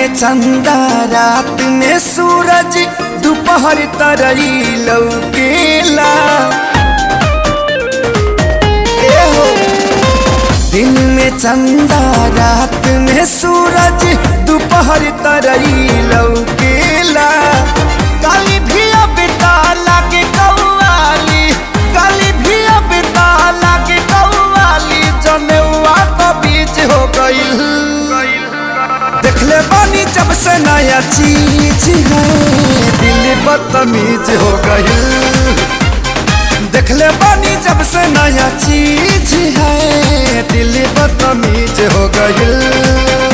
में चंदा रात में सूरज दोपहर तरई लौकेला। दिन में चंदा रात में सूरज दोपहर तरई लौकेला। काली भी अब ताला के कौवाली, काली भी अब ताला के कौवाली, जनेवा का बीच हो गई। देखले बानी जब से नया चीज है, दिल बदतमीज हो गई। देखले बानी जब से नया चीज है, दिल बदतमीज हो गई।